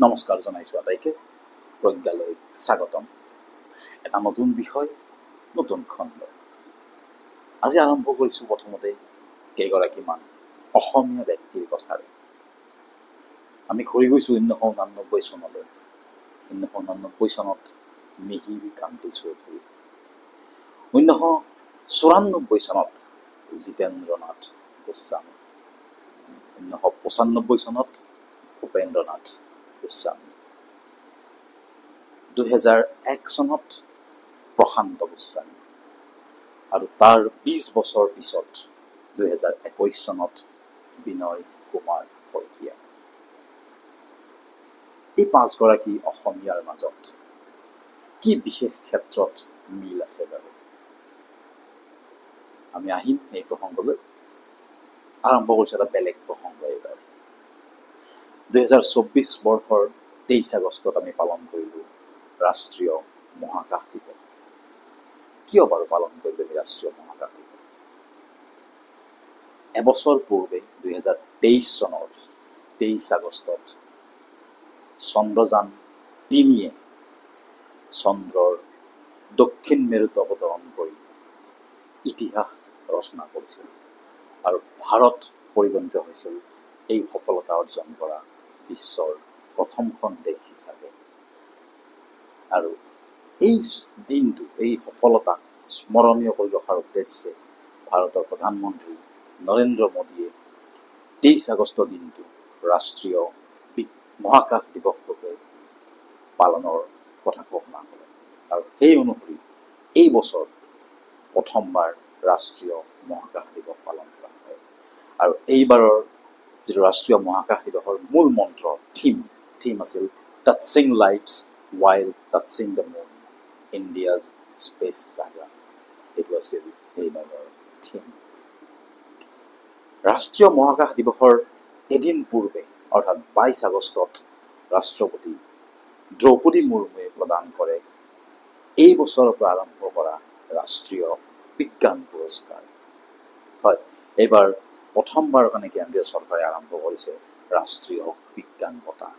নমস্কাৰ জনাইছোঁ আটাইকে। প্ৰজ্ঞালৈ স্বাগতম। এটা নতুন বিষয়, নতুন খণ্ড। আজি আৰম্ভ কৰিছোঁ প্ৰথমতে কেইগৰাকীমান অসমীয়া ব্যক্তিৰ কথাৰে। আমি ঘূৰি গৈছোঁ 1999 চনলৈ। 1999 চনত মিহিৰ কান্তি চৌধুৰী, 1994 চনত জিতেন্দ্ৰ নাথ গোস্বামী, 1995 চনত ভূপেন্দ্ৰ নাথ গোস্বামী, 2001 চনত প্ৰশান্ত গোস্বামী আৰু তাৰ 20 বছৰ পিছত 2021 চনত বিনয় কুমাৰ শইকীয়া। এই পাঁচগৰাকী অসমীয়াৰ মাজত কি বিশেষ ক্ষেত্ৰত মিল আছে বাৰু? আমি আহিম এই প্ৰসংগলৈ। আৰম্ভ কৰিছোঁ এটা বেলেগ প্ৰসংগ এইবাৰ। 2024 বৰ্ষৰ 23 আগষ্টত আমি পালন কৰিলোঁ ৰাষ্ট্ৰীয় মহাকাশ দিৱস। কিয় বাৰু পালন কৰিলোঁ এই ৰাষ্ট্ৰীয় মহাকাশ দিৱস? এবছৰ পূৰ্বে 2023 চনৰ 23 আগষ্টত চন্দ্ৰযান-3 চন্দ্ৰৰ দক্ষিণ মেৰুত অৱতৰণ কৰি ইতিহাস ৰচনা কৰিছিল আৰু ভাৰত পৰিগণিত হৈছিল এই সফলতা অৰ্জন কৰা বিশ্বৰ প্ৰথমখন দেশ হিচাপে। আৰু এই দিনটো, এই সফলতাক স্মৰণীয় কৰি ৰখাৰ উদ্দেশ্যে ভাৰতৰ প্ৰধানমন্ত্ৰী নৰেন্দ্ৰ মোদীয়ে 23 আগষ্ট দিনটো ৰাষ্ট্ৰীয় মহাকাশ দিৱস ৰূপে পালনৰ কথা ঘোষণা কৰে। আৰু সেই অনুসৰি এই বছৰ প্ৰথমবাৰ ৰাষ্ট্ৰীয় মহাকাশ দিৱস পালন কৰা হয়। আৰু এইবাৰৰ যিটো ৰাষ্ট্ৰীয় মহাকাশ দিৱসৰ মূল মন্ত্ৰ, থিম আছিল touching lives while touching the moon, India's space saga. এইটো আছিল এইবাৰৰ থিম। ৰাষ্ট্ৰীয় মহাকাশ দিৱসৰ এদিন পূৰ্বে অৰ্থাৎ 22 আগষ্টত ৰাষ্ট্ৰপতি দ্ৰৌপদী মুৰ্মুৱে প্ৰদান কৰে এই বছৰৰ পৰা আৰম্ভ কৰা ৰাষ্ট্ৰীয় বিজ্ঞান পুৰস্কাৰ। হয়, এইবাৰ প্ৰথমবাৰৰ কাৰণে কেন্দ্ৰীয় চৰকাৰে আৰম্ভ কৰিছে ৰাষ্ট্ৰীয় বিজ্ঞান বঁটা।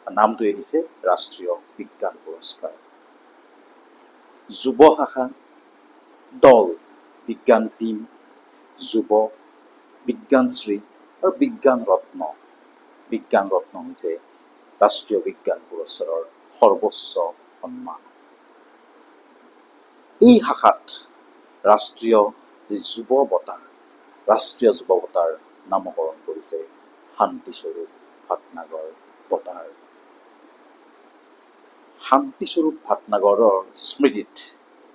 নামটোৱে দিছে ৰাষ্ট্ৰীয় বিজ্ঞান পুৰস্কাৰ। যুৱ শাখা, দল, বিজ্ঞান টিম, যুৱ, বিজ্ঞানশ্ৰী আৰু বিজ্ঞান ৰত্ন। বিজ্ঞান ৰত্ন হৈছে ৰাষ্ট্ৰীয় বিজ্ঞান পুৰস্কাৰৰ সৰ্বোচ্চ সন্মান। এই শাখাত ৰাষ্ট্ৰীয় যি যুৱ বঁটা, ৰাষ্ট্ৰীয় যুৱ বঁটাৰ নামকৰণ কৰিছে শান্তিস্বৰূপ ভাটনাগৰ বঁটাৰ। শান্তিস্বৰূপ ভাটনাগৰৰ স্মৃতিত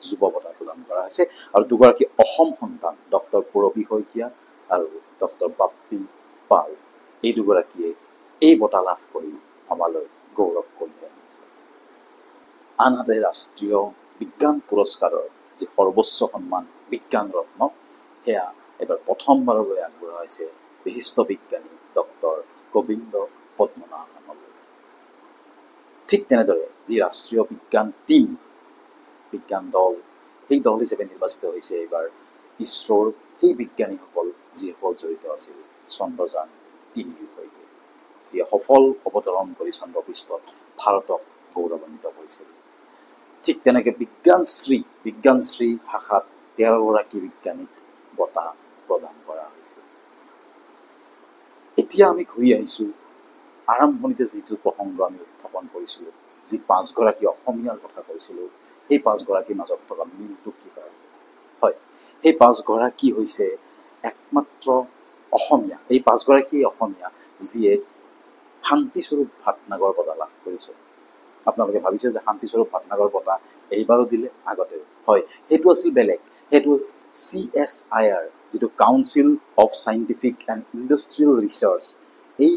যুৱ বঁটা প্ৰদান কৰা হৈছে আৰু দুগৰাকী অসম সন্তান ডক্টৰ পূৰবী শইকীয়া আৰু ডক্টৰ বাপ্পী পাল, এই দুগৰাকীয়ে এই বঁটা লাভ কৰি আমালৈ গৌৰৱ কঢ়িয়াই আনিছে। আনহাতে ৰাষ্ট্ৰীয় বিজ্ঞান পুৰস্কাৰৰ যি সৰ্বোচ্চ সন্মান বিজ্ঞান ৰত্ন, সেয়া এবাৰ প্ৰথমবাৰৰ বাবে আগবঢ়োৱা হৈছে বিশিষ্ট বিজ্ঞানী ডক্টৰ গোবিন্দ পদ্মনাভনলৈ। ঠিক তেনেদৰে যি ৰাষ্ট্ৰীয় বিজ্ঞান টিম, বিজ্ঞান দল, সেই দল হিচাপে নিৰ্বাচিত হৈছে এইবাৰ ইছৰোৰ সেই বিজ্ঞানীসকল যিসকল জড়িত আছিল চন্দ্ৰযান-3ৰ সৈতে, যিয়ে সফল অৱতৰণ কৰি চন্দ্ৰপৃষ্ঠত ভাৰতক গৌৰৱান্বিত কৰিছিল। ঠিক তেনেকৈ বিজ্ঞানশ্ৰী শাখাত 13 গৰাকী বিজ্ঞানীক বঁটা প্ৰদান কৰা হৈছে। এতিয়া আমি ঘূৰি আহিছোঁ আৰম্ভণিতে যিটো প্ৰসংগ আমি উত্থাপন কৰিছিলোঁ, যি 5 গৰাকী অসমীয়াৰ কথা কৈছিলোঁ, সেই 5 গৰাকীৰ মাজত থকা মিলটো কি বাৰু? হয়, সেই 5 গৰাকী হৈছে একমাত্ৰ অসমীয়া, এই 5 গৰাকী অসমীয়া যিয়ে শান্তিস্বৰূপ ভাটনাগৰ বঁটা লাভ কৰিছে। আপোনালোকে ভাবিছে যে শান্তিস্বৰূপ ভাটনাগৰ বঁটা এইবাৰো দিলে, আগতে। হয়, সেইটো আছিল বেলেগ। সেইটো CSIR, যিটো council of scientific and industrial research, এই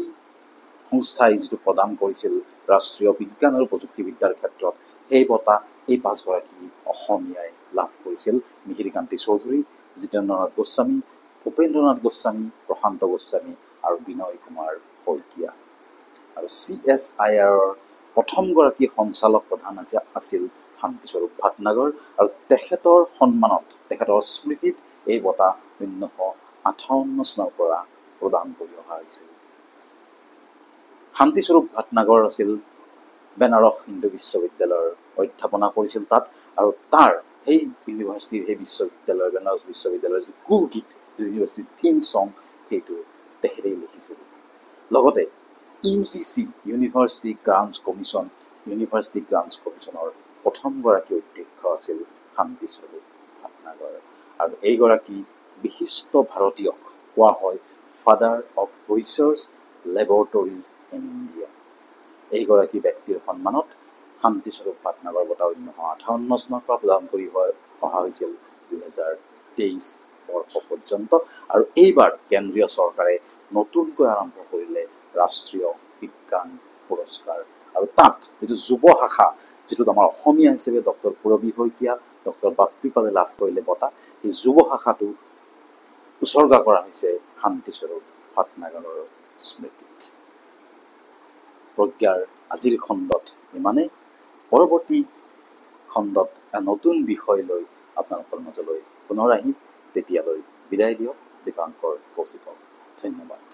সংস্থাই যিটো প্ৰদান কৰিছিল ৰাষ্ট্ৰীয় বিজ্ঞান আৰু প্ৰযুক্তিবিদ্যাৰ ক্ষেত্ৰত, সেই বঁটা এই 5 গৰাকী অসমীয়াই লাভ কৰিছিল। মিহিৰ কান্তি চৌধুৰী, জিতেন্দ্ৰ নাথ গোস্বামী, ভূপেন্দ্ৰ নাথ গোস্বামী, প্ৰশান্ত গোস্বামী আৰু বিনয় কুমাৰ শইকীয়া। আৰু CSIRৰ প্ৰথমগৰাকী সঞ্চালক প্ৰধান আছিল শান্তিস্বৰূপ ভাটনাগৰ, আৰু তেখেতৰ সন্মানত, তেখেতৰ স্মৃতিত এই বঁটা 1958 চনৰ পৰা প্ৰদান কৰি অহা হৈছিল। শান্তিস্বৰূপ ভাটনাগৰ আছিল বেনাৰস হিন্দু বিশ্ববিদ্যালয়ৰ অধ্যাপনা কৰিছিল তাত, আৰু তাৰ সেই ইউনিভাৰ্চিটিৰ সেই বিশ্ববিদ্যালয়ৰ বেনাৰস বিশ্ববিদ্যালয়ৰ যিটো কুল গীত, যিটো ইউনিভাৰ্চিটিৰ থিম ছং, সেইটো তেখেতেই লিখিছিল। লগতে UGC ইউনিভাৰ্চিটি গ্ৰাণ্টছ কমিশ্যনৰ প্ৰথমগৰাকী অধ্যক্ষ আছিল শান্তিস্বৰূপ ভাটনাগৰ, আৰু এইগৰাকী বিশিষ্ট ভাৰতীয়ক কোৱা হয় father of research laboratories in India. এইগৰাকী ব্যক্তিৰ সন্মানত শান্তিস্বৰূপ ভাটনাগৰ বঁটা 1958 চনৰ পৰা প্ৰদান কৰি অহা হৈছিল 2023 বৰ্ষ পৰ্যন্ত, আৰু এইবাৰ কেন্দ্ৰীয় চৰকাৰে নতুনকৈ আৰম্ভ কৰিলে ৰাষ্ট্ৰীয় বিজ্ঞান পুৰস্কাৰ, আৰু তাত যিটো যুৱ শাখা, যিটোত আমাৰ অসমীয়া হিচাপে ডক্টৰ পুৰবী শইকীয়া, ডক্টৰ বাপ্পী পালে লাভ কৰিলে বঁটা, এই যুৱ শাখাটো উচৰ্গা কৰা হৈছে শান্তিস্বৰূপ ভাটনাগৰৰ স্মৃতিত। প্ৰজ্ঞাৰ আজিৰ খণ্ডত ইমানেই। পৰৱৰ্তী খণ্ডত নতুন বিষয় লৈ আপোনালোকৰ মাজলৈ পুনৰ আহিম। তেতিয়ালৈ বিদায় দিয়ক দীপাংকৰ কৌশিকক। ধন্যবাদ।